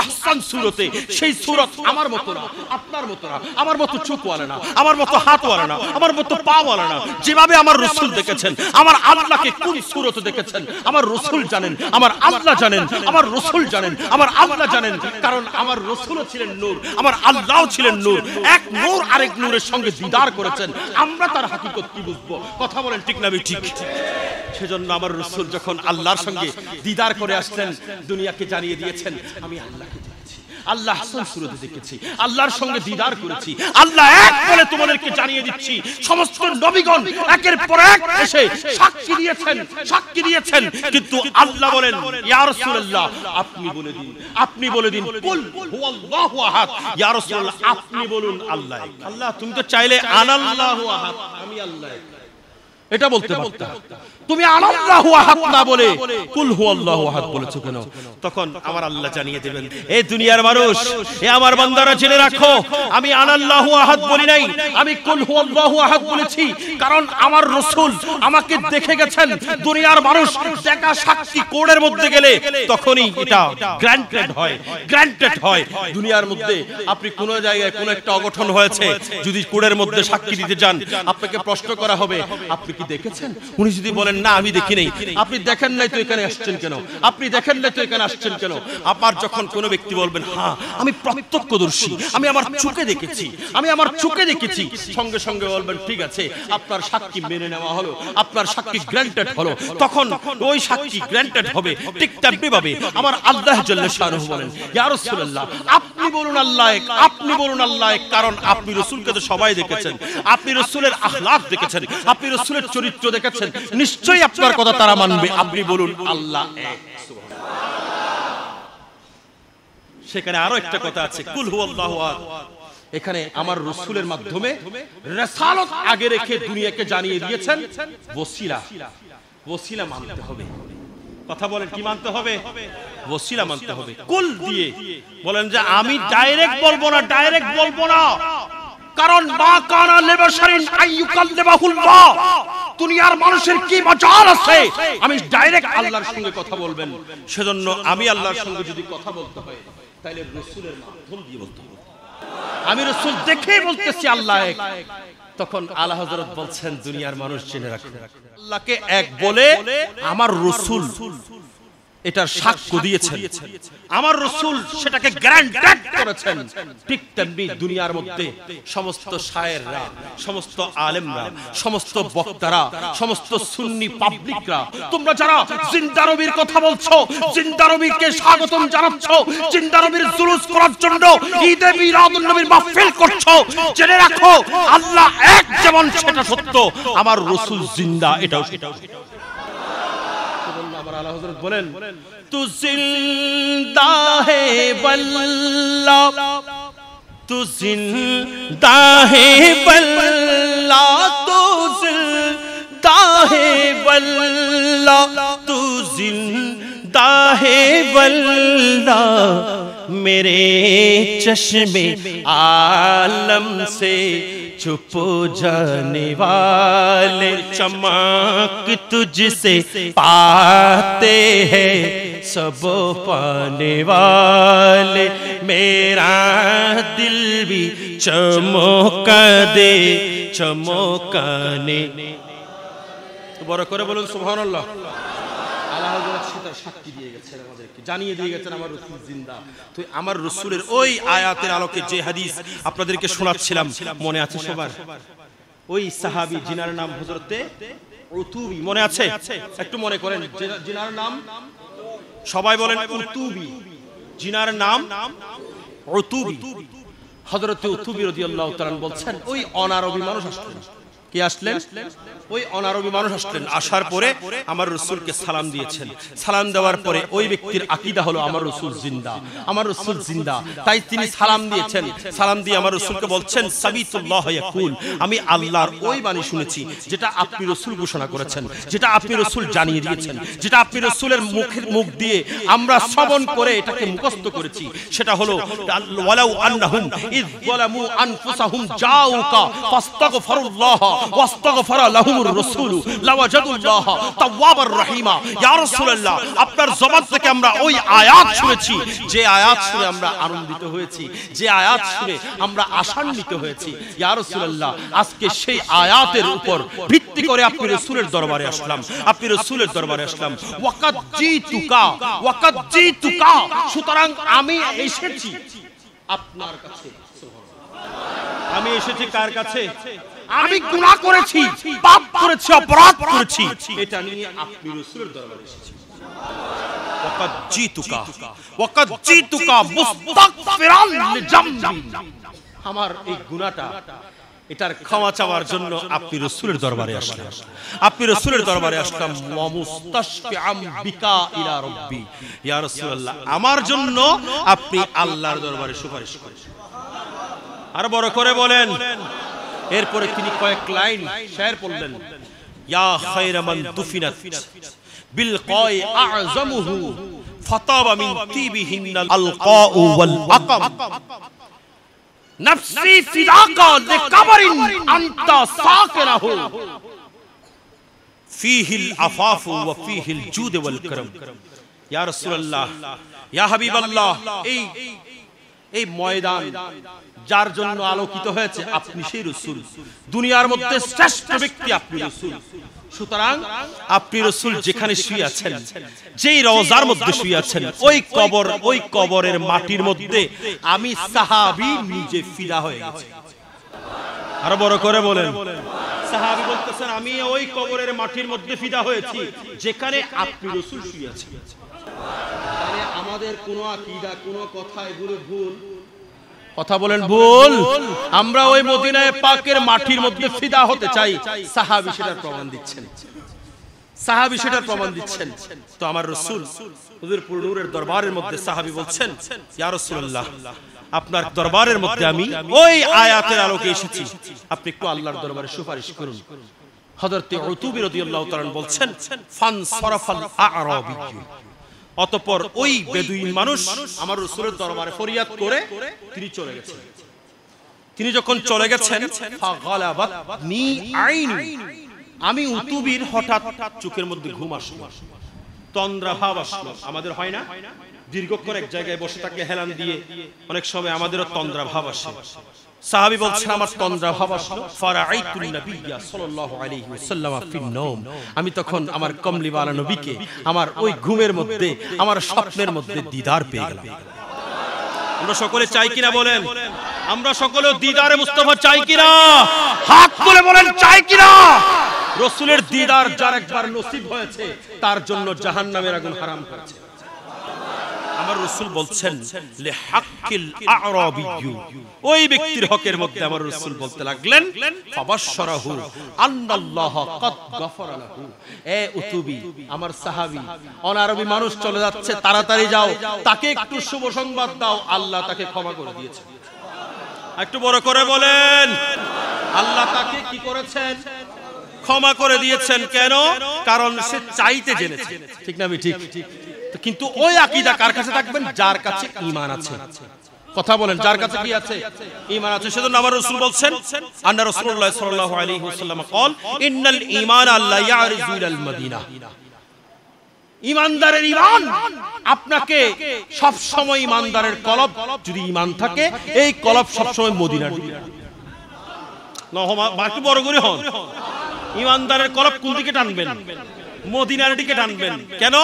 আহসান সূরতে। সেই সূরত আমার মতো না, আপনার মতো না, আমার মতো চোখওয়ালা না, আমার মতো হাতওয়ালা না, আমার মতো পাওয়ালা না। যেভাবে আমার রাসূল দেখেছেন, আমার আল্লাহকে কোন সূরতে দেখেছেন আমার রাসূল জানেন, আমার আল্লাহ জানেন, আমার রাসূল জানেন, আমার আল্লাহ জানেন। কারণ আমার রাসূলও ছিলেন নূর, আমার আল্লাহও ছিলেন নূর। এক নূর আরেক নূরের সঙ্গে দিদার করেছেন। আমরা তার হাকিকত কি বুঝবো? কথা বলেন ঠিক না ঠিক? সেজন্য আমার রাসূল যখন আল্লাহর সঙ্গে দিদার করে আসলেন, দুনিয়াকে জানিয়ে দিয়েছেন আমি আল্লাহকে দেখেছি, আল্লাহ হাসান সূরতে দেখেছি, আল্লাহর সঙ্গে দিদার করেছি। আল্লাহ এক বলে তোমাদেরকে জানিয়ে দিচ্ছি, সমস্ত নবীগণ একের পর এক এসে সাক্ষী দিয়েছেন, সাক্ষী দিয়েছেন। কিন্তু আল্লাহ বলেন, ইয়া রাসূলুল্লাহ আপনি বলে দিন, আপনি বলে দিন, কুল হুয়াল্লাহু আহাদ। ইয়া রাসূলুল্লাহ আপনি বলুন আল্লাহ এক। আল্লাহ তুমি তো চাইলে আনাল্লাহু আহাদ, আমি আল্লাহ এক এটা বলতে পারতা। তুমি আনাল্লাহু আহাদ না বলে কুল হুয়াল্লাহু আহাদ বলেছো কেন? তখন আমার আল্লাহ জানিয়ে দেবেন, এই দুনিয়ার মানুষ, এ আমার বান্দারা জেনে রাখো, আমি আনাল্লাহু আহাদ বলি নাই, আমি কুল হুয়াল্লাহু আহাদ বলেছি। কারণ আমার রাসূল আমাকে দেখে গেছেন। দুনিয়ার মানুষ দেখা সাক্ষী কোর্টের মধ্যে গেলে তখনই এটা গ্রান্টেড হয়, গ্রান্টেড হয়। দুনিয়ার মধ্যে আপনি কোন জায়গায় কোন একটা অঘটন হয়েছে, যদি কোর্টের মধ্যে সাক্ষী দিতে যান, আপনাকে প্রশ্ন করা হবে আপনি কি দেখেছেন? উনি যদি বলেন না আমি দেখি নাই, আপনি দেখেন নাই তো এখানে আসছেন কেন? আপনি দেখেন নাই তো এখানে আসছেন কেন? আবার যখন কোনো ব্যক্তি বলবেন হ্যাঁ আমি প্রত্যক্ষদর্শী, আমি আমার চোখে দেখেছি, আমি আমার চোখে দেখেছি, সঙ্গে সঙ্গে বলবেন ঠিক আছে, আপনার সাক্ষী মেনে নেওয়া হলো, আপনার সাক্ষী গ্র্যান্টেড হলো। তখন ওই সাক্ষী গ্র্যান্টেড হবে। ঠিক তেমনি ভাবে আমার আল্লাহ জাল্লা শানুহু বলেন, ইয়া রাসূলুল্লাহ আপনি বলুন আল্লাহ এক, আপনি বলুন আল্লাহ এক। কারণ আপনি রাসূলকে তো সবাই দেখেছেন, আপনি রাসূলের আখলাক দেখেছেন, আপনি রাসূলের চরিত্র দেখেছেন, নিশ্চয়ই আপনার কথা তারা মানবে। আপনি বলুন আল্লাহ এক। সেখানে আরো একটা কথা আছে, কুল হুয়াল্লাহু আহাদ। এখানে আমার রাসূলের মাধ্যমে রিসালাত আগে রেখে দুনিয়াকে জানিয়ে দিয়েছেন ওসিলা, ওসিলা মানতে হবে। কথা বলেন কি মানতে হবে? ওসিলা মানতে হবে। কুল দিয়ে বলেন যে আমি ডাইরেক্ট বলবো না, ডাইরেক্ট বলবো না। কারণ মা কানা লিবাশারিন আইয়ুকাল্লিমাহুল্লাহ, দুনিয়ার মানুষের কি মজার আছে আমি ডাইরেক্ট আল্লাহর সঙ্গে কথা বলবেন। সেজন্য আমি আল্লাহর সঙ্গে যদি কথা বলতে হয় তাহলে রাসূলের মাধ্যম দিয়ে বলতে হবে। আমি রাসূল দেখেই বলতেছি আল্লাহ এক। তখন আলা হযরত বলছেন দুনিয়ার মানুষ জেনে রাখো, আল্লাহকে এক বলে আমার রাসূল এটার সাক্ষ্য দিয়েছেন, আমার রাসূল সেটাকে গ্যারান্টেড করেছেন। ঠিক তেমনি দুনিয়ার মধ্যে সমস্ত শায়েররা, সমস্ত আলেমরা, সমস্ত বক্তারা, সমস্ত সুন্নি পাবলিকরা, তোমরা যারা জিন্দা নবীর কথা বলছো, জিন্দা নবীকে স্বাগতম জানাচ্ছ, জিন্দা নবীর জুলুস করার জন্য ঈদে মিলাদুন নবীর মাহফিল করছো, জেনে রাখো আল্লাহ এক যেমন সেটা সত্য, আমার রাসূল জিন্দা এটাও সত্য। আমার আলা হযরত বলেন, তু জিন্দা হে বল্লাহ, তু জিন্দা হে বল্লাহ, তু জিন্দা হে বল্লাহ, তু জিন্দা হে বল্লাহ, मेरे चश्मे आलम से छुप जाने वाले, चमक तुझसे पाते हैं सब पाने वाले, मेरा दिल भी चमका दे चमकाने। तो बड़ा करे बोलুন সুবহানাল্লাহ। আল্লাহ হযরত সেটার সাক্ষী দিয়ে গেছেন, আমাদেরকে জানিয়ে দিয়ে গেছেন আমার রাসূল জিন্দা। তো আমার রাসূলের ওই আয়াতের আলোকে যে হাদিস আপনাদেরকে শোনাচ্ছিলাম মনে আছে সবার? ওই সাহাবী জিনার নাম হযরতে উতুবি, মনে আছে? একটু মনে করেন, জিনার নাম সবাই বলেন উতুবি, জিনার নাম উতুবি। হযরতে উতুবি রাদিয়াল্লাহু তাআলা বলছেন, ওই অনারবী মানুষ আসলেন। কি আসলেন? ওই অনারবী মানুষ আসলেন। আসার পরে আমার রাসূলকে সালাম দিয়েছেন। সালাম দেওয়ার পরে ওই ব্যক্তির আকীদা হলো আমার রাসূল জিন্দা, আমার রাসূল জিন্দা। তাই তিনি সালাম দিয়েছেন। সালাম দিয়ে আমার রাসূলকে বলছেন, সাবিতুল্লাহ ইয়াকুল, আমি আল্লাহর ওই বাণী শুনেছি যেটা আপনি রাসূল ঘোষণা করেছেন, যেটা আপনি রাসূল জানিয়ে দিয়েছেন, যেটা আপনি রাসূলের মুখ দিয়ে আমরা শ্রবণ করে এটাকে মুখস্থ করেছি। সেটা হলো ওয়ালাউ আন্নাহুম ইয যালামু আনফুসাহুম জাউকা ফাস্তাগফিরুল্লাহ ওয়াস্তাগফারা লাহুমুর রাসূল লাওয়াজাদুল্লাহ তাওয়াবার রহিমা। ইয়া রাসূলুল্লাহ, আপনার জবান থেকে আমরা ওই আয়াত শুনেছি, যে আয়াত শুনে আমরা আনন্দিত হয়েছি, যে আয়াত শুনে আমরা আশান্বিত হয়েছি। ইয়া রাসূলুল্লাহ, আজকে সেই আয়াতের উপর ভিত্তি করে আপনি রাসূলের দরবারে আসলাম, আপনি রাসূলের দরবারে আসলাম। ওয়াকাদ জিতুকা, ওয়াকাদ জিতুকা, সুতরাং আমি এসেছি আপনার কাছে। আমি এসেছি কার কাছে? আমি গুনাহ করেছি, পাপ করেছি, অপরাধ করেছি, এটা নিয়ে আপনি রাসূলের দরবারে এসেছি। ওয়াকাদ জিতুকা, ওয়াকাদ জিতুকা মুস্তাগফিরান লিজামবি, আমার এই গুনাহটা, এটার ক্ষমা চাওয়ার জন্য আপনি রাসূলের দরবারে আসলাম, আপনি রাসূলের দরবারে আসলাম। ওয়া মুস্তাশফিআম বিকা ইলা রাব্বি, ইয়া রাসূলুল্লাহ, আমার জন্য আপনি আল্লাহর দরবারে সুপারিশ করেন। আর বড় করে বলেন। এরপরে তিনি কয়েক লাইন শের পড়লেন, ইয়া খায়রা মান দুফিনাত বিল কাই আযমুহু ফাতাবা মিন তিবিহিনাল আলকাউ ওয়াল আকাম, নফসি ফিদাকা লিকাবরিন আনতা সাকিরাহু ফীহিল আফাফু ওয়া ফীহিল জুদ ওয়াল করম। ইয়া রাসূলুল্লাহ, ইয়া হাবিবাল্লাহ, এই ময়দান যার জন্য আলোকিত হয়েছে আপনি সেই রাসূল, দুনিয়ার মধ্যে শ্রেষ্ঠ ব্যক্তি আপনি রাসূল। সুতরাং আপনি রাসূল যেখানে শুয়ে আছেন, যেই রওজার মধ্যে শুয়ে আছেন, ওই কবরের মাটির মধ্যে আমি সাহাবী নিজে ফিদা হয়ে গেছি। আরো বড় করে বলেন। সাহাবী বলতেছেন, আমি ওই কবরের মাটির মধ্যে ফিদা হয়েছি যেখানে আপনি রাসূল শুয়ে আছেন। তাহলে আমাদের কোন আকীদা, কোন কথা, এগুলো ভুল কথা বলেন, ভুল। আমরা ওই মদিনায়ে পাকের মাটির মধ্যে ফিদা হতে চাই। সাহাবী সেটার প্রমাণ দিচ্ছেন, সাহাবী সেটার প্রমাণ দিচ্ছেন। তো আমার রাসূল হুজুর নূরের দরবারের মধ্যে সাহাবী বলছেন, ইয়া রাসূলুল্লাহ, আপনার দরবারের মধ্যে আমি ওই আয়াতের আলোকে এসেছি, আপনি একটু আল্লাহর দরবারে সুপারিশ করুন। হযরতে উতুবী রাদিয়াল্লাহু তাআলা বলছেন, ফান সরাফাল আ'রাবী, অতঃপর ওই বেদুইন মানুষ আমার রাসূলের দরবারে ফরিয়াদ করে তিনি চলে গেছেন। তিনি যখন চলে গেছেন, ফাগালাবাতনি আইনি, আমি উতুবীর হঠাৎ চোখের মধ্যে ঘুম আসলো, তন্দ্রা ভাব আসলো। আমাদের হয় না, দীর্ঘক্ষণ এক জায়গায় বসে থাকলে হেলান দিয়ে অনেক সময় আমাদেরও তন্দ্রা ভাব আসে। সাহাবী বলছেন আমার তন্দ্রা ভাব আসলো, ফারাআইতুন নাবিয়্যা সাল্লাল্লাহু আলাইহি ওয়াসাল্লাম ফিন নওম, আমি তখন আমার কমলিওয়ালা নবীকে আমার ওই ঘুমের মধ্যে, আমার স্বপ্নের মধ্যে দিদার পেয়ে গেলাম। আমরা সকলে চাই কিনা বলেন? আমরা সকলে দিদারে মুস্তাফা চাই কিনা? হাত তুলে বলেন চাই কিনা? রাসূলের দিদার যার একবার নসিব হয়েছে তার জন্য জাহান্নামের আগুন হারাম করেছে। আমার রাসূল বলছেন লি হাক্কিল আ'রাবিয়্যু, ওই ব্যক্তির হকের মধ্যে আমার রাসূল বলতে লাগলেন ফাবাশশারাহু আন্নাল্লাহ ক্বাদ গাফারা লাহু, এ উতুবি আমার সাহাবী, অনারবি মানুষ চলে যাচ্ছে, তাড়াতাড়ি যাও, তাকে একটু শুভ সংবাদ দাও, আল্লাহ তাকে ক্ষমা করে দিয়েছে। একটু বড় করে বলেন, আল্লাহ তাকে কি করেছেন? ক্ষমা করে দিয়েছেন। কেন? কারণ সে চাইতে জেনেছে। ঠিক না? ঠিক। কিন্তু ওই আকীদা কার কাছে থাকবেন? যার কাছে ঈমান আছে। কথা বলেন, যার কাছে কি আছে? ঈমান আছে। সেজন্য আমার রাসূল বলছেন, আন্না রাসূলুল্লাহ সাল্লাল্লাহু আলাইহি ওয়াসাল্লাম قال ইন্নাল ঈমান লা ইয়ারিজু ইলাল মদিনা, ঈমানদারের ঈমান আপনাকে সব সময়, ঈমানদারের কলব যদি ঈমান থাকে, এই কলব সব সময় মদিনার দিকে। না বাকি বড় করে হন, ঈমানদারের কলব কোন দিকে টানবেন? মদিনার দিকে টানবেন। কেন?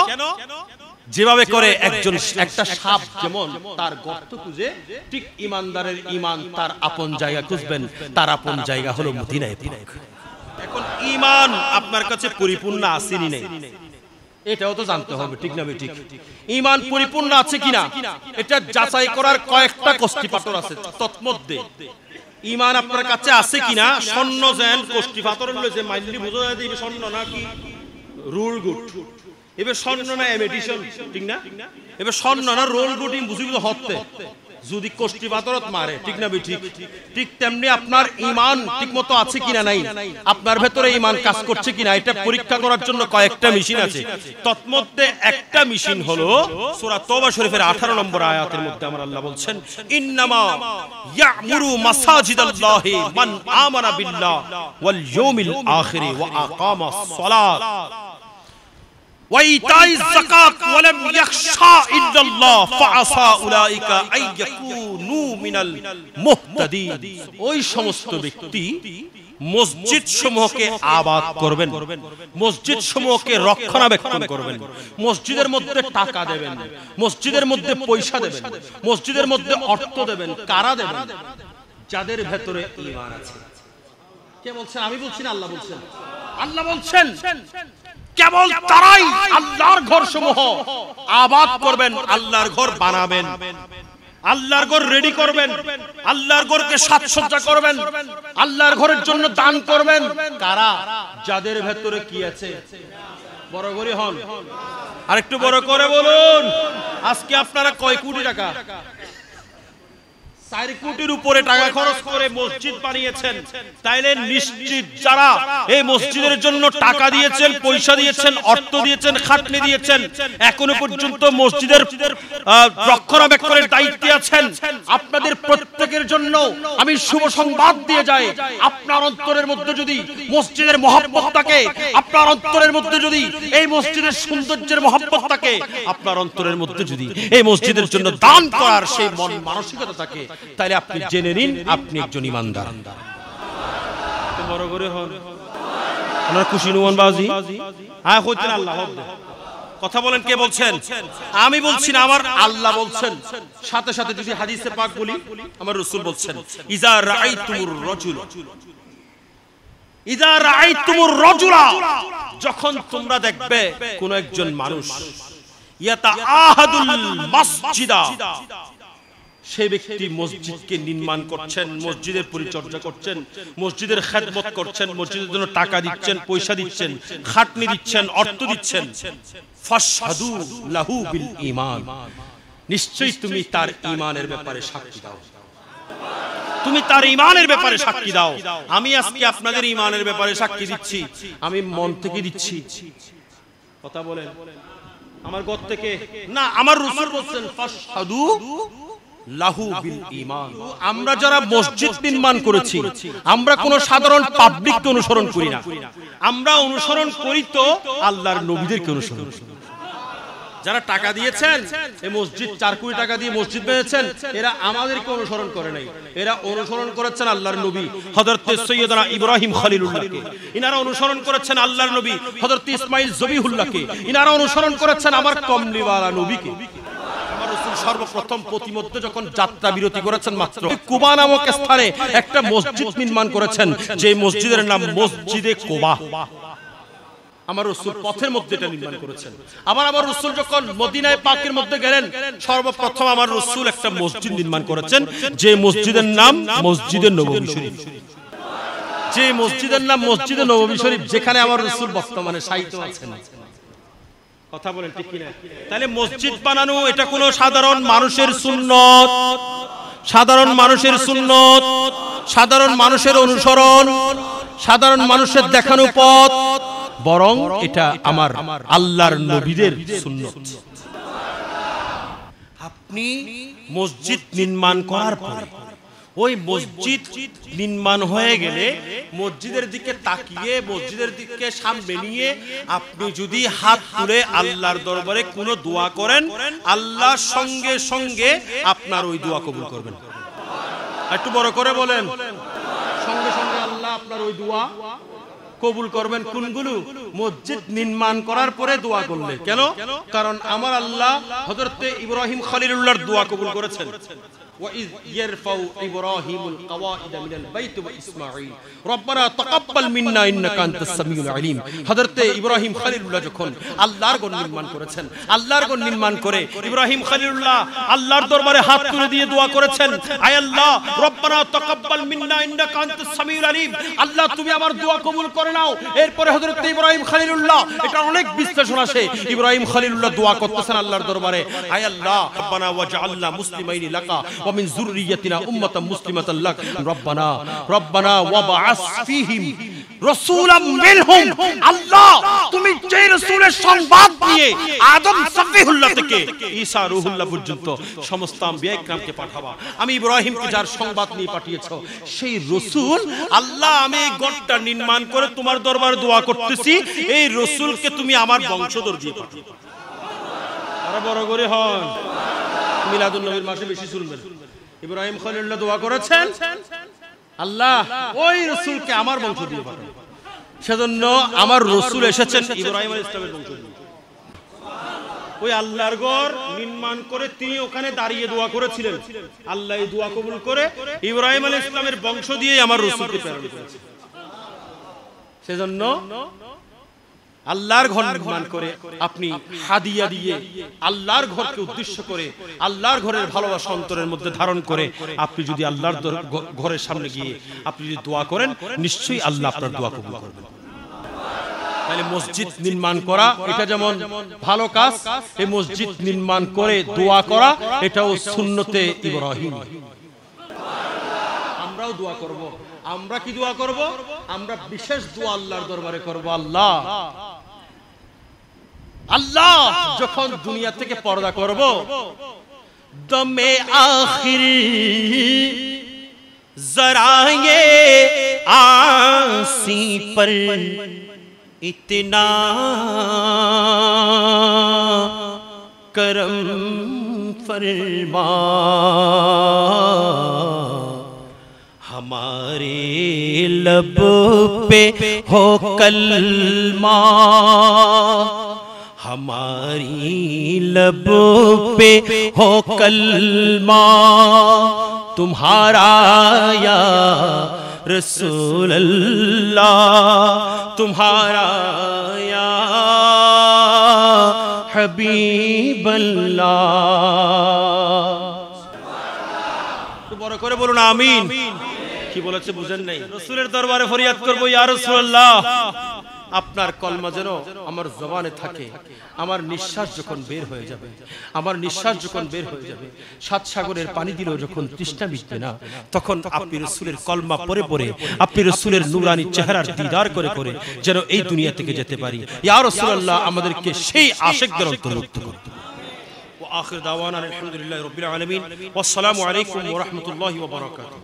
যেভাবে করে একটা সাপ যেমন তার গর্ত খুঁজে, ঠিক ঈমানদারের ঈমান তার আপন জায়গা খুঁজবেন, তার আপন জায়গা হলো মদিনায়ে পাক। এখন ঈমান আপনার কাছে পরিপূর্ণ আছে নি নেই, এটাও তো জানতে হবে। ঠিক না? ঠিক। ঈমান পরিপূর্ণ আছে কিনা এটা যাচাই করার কয়েকটা কষ্টিপাথর আছে। তৎমধ্যে ঈমান আপনার কাছে আছে কিনা, স্বর্ণ যেন কষ্টিপাথর লইছে মাইলি বুঝা যায় দিবে স্বর্ণ নাকি রুল গুড, এবে স্বর্ণ না এমিটেশন। ঠিক না? এবে স্বর্ণ না রোল গুড বুঝিব হতে যদি কষ্টিপাথরত মারে। ঠিক না? ঠিক। ঠিক তেমনি আপনার ঈমান ঠিকমতো আছে কিনা নাই, আপনার ভেতরে ঈমান কাজ করছে কিনা, এটা পরীক্ষা করার জন্য কয়েকটা মেশিন আছে। তৎমধ্যে একটা মেশিন হলো সূরা তওবা শরীফের 18 নম্বর আয়াতের মধ্যে আমার আল্লাহ বলছেন, ইন্নামা ইয়া'মুরু মাসাজিদাল্লাহি মান আমানা বিল্লাহ ওয়াল ইয়াউমিল আখির ওয়া আকামাস সালাত وَإِيتَاءِ الزَّكَاةِ وَلَمْ يَخْشَى إِلَّا اللَّهَ فَعَسَى أُولَئِكَ أَن يَكُونُوا مِنَ الْمُهْتَدِينَ। ওই সমস্ত ব্যক্তি মসজিদ সমূহকে আবাদ করবেন, মসজিদ সমূহকে রক্ষণাবেক্ষণ করবেন, মসজিদের মধ্যে টাকা দেবেন, মসজিদের মধ্যে পয়সা দেবেন, মসজিদের মধ্যে অর্থ দেবেন। কারা দেবেন? যাদের ভেতরে ঈমান আছে। কে বলছেন? আমি বলছি না, আল্লাহ বলছেন। আল্লাহ বলছেন কেবল তারাই আল্লাহর ঘর সমূহ আবাদ করবেন, আল্লাহর ঘর বানাবেন, আল্লাহর ঘর রেডি করবেন, আল্লাহর ঘরকে সাজসজ্জা করবেন, আল্লাহর ঘরের জন্য দান করবেন। কারা? যাদের ভেতরে কি আছে? বড় করে হন, আরেকটু বড় করে বলুন। আজকে আপনারা কয় কোটি টাকা, 4 কোটির উপরে টাকা খরচ করে মসজিদ বানিয়েছেন, তাইলে নিশ্চিত যারা এই মসজিদের জন্য টাকা দিয়েছেন, পয়সা দিয়েছেন, অর্থ দিয়েছেন, খাটনি দিয়েছেন, এখনো পর্যন্ত মসজিদের রক্ষণাবেক্ষণের দায়িত্বে আছেন, আপনাদের প্রত্যেকের জন্য আমি শুভ সংবাদ দিয়ে যাই, আপনার অন্তরের মধ্যে যদি মসজিদের মহব্বত থাকে, আপনার অন্তরের মধ্যে যদি এই মসজিদের সৌন্দর্যের মহব্বত থাকে, আপনার অন্তরের মধ্যে যদি এই মসজিদের জন্য দান করার সেই মন মানসিকতা থাকে, তাহলে আপনি জেনে নিন আপনি একজন ঈমানদার। বড় করে হন, আপনারা খুশি নুমান বাজি হ্যাঁ হইতেন। আল্লাহ কথা বলেন, কে বলছেন? আমি বলছি না, আমার আল্লাহ বলছেন। সাথে সাথে যদি হাদিসে পাক বলি, আমার রাসূল বলছেন, ইজা রাআইতুমুর রাজুল, ইজা রাআইতুমুর রাজুলা, যখন তোমরা দেখবে কোন একজন মানুষ ইয়াতাআহাদুল মাসজিদা, সেই ব্যক্তি মসজিদকে নির্মাণ করছেন, মসজিদের পরিচর্যা করছেন, মসজিদের খেদমত করছেন, মসজিদের জন্য টাকা দিচ্ছেন, পয়সা দিচ্ছেন, খাটনি দিচ্ছেন, অর্থ দিচ্ছেন, ফাশহাদু লাহু বিল ঈমান, নিশ্চয়ই তুমি তার ঈমানের ব্যাপারে সাক্ষী দাও, তুমি তার ঈমানের ব্যাপারে সাক্ষী দাও। আমি আজকে আপনাদের ঈমানের ব্যাপারে সাক্ষী দিচ্ছি, আমি মন থেকে দিচ্ছি। কথা বলেন, আমার ঘর থেকে না, আমার রাসূল বলেন ফাশহাদু লাহু বিল ঈমান। আমরা যারা মসজিদ নির্মাণ করেছি, আমরা কোন সাধারণ পাবলিককে অনুসরণ করি না, আমরা অনুসরণ করি তো আল্লাহর নবীদেরকে অনুসরণ করি। যারা টাকা দিয়েছেন, এই মসজিদ 4 কোটি টাকা দিয়ে মসজিদ বানিয়েছেন, এরা আমাদেরকে অনুসরণ করে নাই, এরা অনুসরণ করেছেন আল্লাহর নবী হযরত সৈয়দনা ইব্রাহিম খলিলুল্লাহকে। ইনারা অনুসরণ করেছেন আল্লাহর নবী হযরত ইসমাঈল জবিহুল্লাহকে। ইনারা অনুসরণ করেছেন আমার কমলিওয়ালা নবীকে। আমার রাসূল সর্বপ্রথম প্রতিমধ্যে যখন যাত্রা বিরতি করেছেন, মাত্র কুবা নামক স্থানে একটা মসজিদ নির্মাণ করেছেন, যে মসজিদের নাম মসজিদে কুবা। আমার রাসূল পথের মধ্যে এটা নির্মাণ করেছেন। আবার আমার রাসূল যখন মদিনায় পাকের মধ্যে গেলেন, সর্বপ্রথম আমার রাসূল একটা মসজিদ নির্মাণ করেছেন, যে মসজিদের নাম মসজিদে নববী শরীফ। যে মসজিদের নাম মসজিদে নববী শরীফ, যেখানে আমার রাসূল বর্তমানে শায়িত আছেন। কথা বলেন ঠিক কিনা? তাহলে মসজিদ বানানো এটা কোনো সাধারণ মানুষের সুন্নত, সাধারণ মানুষের সুন্নত, সাধারণ মানুষের অনুসরণ, সাধারণ মানুষের দেখানো পথ, বরং এটা আমার আল্লাহর নবীদের সুন্নত। আপনি মসজিদ নির্মাণ করার পর, ওই মসজিদ নির্মাণ হয়ে গেলে মসজিদের দিকে তাকিয়ে, মসজিদের দিকে সামনে নিয়ে আপনি যদি হাত তুলে আল্লাহর দরবারে কোনো দোয়া করেন, আল্লাহ সঙ্গে সঙ্গে আপনার ওই দোয়া কবুল করবেন। একটু বড় করে বলেন, সঙ্গে সঙ্গে আল্লাহ আপনার ওই দোয়া কবুল করবেন। কোনগুলো? মসজিদ নির্মাণ করার পরে দোয়া করলে। কেন? কারণ আমার আল্লাহ হযরত ইব্রাহিম খলিলুল্লাহর দোয়া কবুল করেছেন। وَإِذْ يَرْفَعُ إِبْرَاهِيمُ الْقَوَاعِدَ مِنَ الْبَيْتِ وَإِسْمَاعِيلُ رَبَّنَا تَقَبَّلْ مِنَّا إِنَّكَ أَنْتَ السَّمِيعُ الْعَلِيمُ। হযরত ইব্রাহিম খলিলুল্লাহ যখন আল্লাহর ঘর নির্মাণ করেছেন, আল্লাহর ঘর নির্মাণ করে ইব্রাহিম খলিলুল্লাহ আল্লাহর দরবারে হাত তুলে দিয়ে দোয়া করেছেন, আয় আল্লাহ, রব্বানা তাকাব্বাল মিন্না ইন্নাকা আনতাস সামিউল আলিম, আল্লাহ তুমি আমার দোয়া কবুল করে নাও। এরপরে হযরত ইব্রাহিম খলিলুল্লাহ, এটা অনেক বিশ্লেষণ আছে, ইব্রাহিম খলিলুল্লাহ দোয়া করতেছেন আল্লাহর দরবারে, আয় আল্লাহ, রব্বানা ওয়াজআলনা মুসলিমাইনি লাকা ওয়া মিন যুররিয়াতিনা উম্মাতান মুসলিমাতান লাক, রব্বানা ওয়াবআস ফীহিম রাসূলাম মিনহুম। আল্লাহ তুমি যে রাসূলের সংবাদ নিয়ে আদম সফিহুল্লাহ থেকে ঈসা রূহুল্লাহ পর্যন্ত সমস্ত আম্বিয়া ইকরামকে পাঠাবা, আমি ইব্রাহিমকে যার সংবাদ নিয়ে পাঠিয়েছো সেই রাসূল, আল্লাহ আমি এই ঘরটা নির্মাণ করে তোমার দরবারে দোয়া করতেছি, এই রাসূলকে তুমি আমার বংশধর দিয়ে পাঠাও। আরে বড় করে হন, মিলাদুন নবীর মাসে বেশি শুনবেন। ইব্রাহিম খলিলুল্লাহ দোয়া করেছেন, আল্লাহ ওই রাসূলকে আমার বংশ দিয়ে পাঠাও। সেজন্য আমার রাসূল এসেছেন ইব্রাহিম আলাইহিস সালামের বংশ দিয়ে। ওই আল্লাহর ঘর নির্মাণ করে তিনি ওখানে দাঁড়িয়ে দোয়া করেছিলেন, আল্লাহ এই দোয়া কবুল করে ইব্রাহিম আলাইহিস সালামের বংশ দিয়ে আমার রাসূলকে প্রেরণ করেছেন। সেজন্য আল্লাহর ঘর নির্মাণ করে আপনি হাদিয়া দিয়ে আল্লাহর ঘরকে উদ্দেশ্য করে, আল্লাহর ঘরের ভালোবাসা অন্তরের মধ্যে ধারণ করে আপনি যদি আল্লাহর ঘরের সামনে গিয়ে আপনি যদি দোয়া করেন, নিশ্চয়ই আল্লাহ আপনার দোয়া কবুল করবেন। তাহলে মসজিদ নির্মাণ করা এটা যেমন ভালো কাজ, এই মসজিদ নির্মাণ করে দোয়া করা এটাও সুন্নতে ইব্রাহিম। আমরাও দোয়া করব। আমরা কি দোয়া করব? আমরা বিশেষ দোয়া আল্লাহর দরবারে করব। আল্লাহ, আল্লাহ যখন দুনিয়া থেকে পর্দা করব, দমে আখিরি জরায়ে আসি पर इतना करम फरमा, हमारे लब पे हो कलमा, हमारी लब पे हो कलमा, तुम्हारा या रसूल अल्लाह, तुम्हारा या हबीब अल्लाह। तो বড় করে বলুন আমিন। কি বলেছে বুঝেন নাই? রাসূলের দরবারে ফরিয়াদ করব, ইয়া রাসূলুল্লাহ আপনার কলমা যেন আমার জবানে থাকে, আমার নিঃশ্বাস যখন বের হয়ে যাবে, আমার নিঃশ্বাস যখন বের হয়ে যাবে, সাত সাগরের পানি দিলেও যখন তৃষ্ণা মিটবে না, তখন আপনি রাসূলের কলমা পড়ে পড়ে, আপনি রাসূলের নূরানি চেহারার দিদার করে করে যেন এই দুনিয়া থেকে যেতে পারি। ইয়া রাসূলুল্লাহ আমাদেরকে সেই আশিকদের অন্তর্ভুক্ত করুন। ওয়া আখির দাওয়ানা আলহামদুলিল্লাহি রাব্বিল আলামিন, ওয়াসসালামু আলাইকুম ওয়া রাহমাতুল্লাহি ওয়া বারাকাতুহু।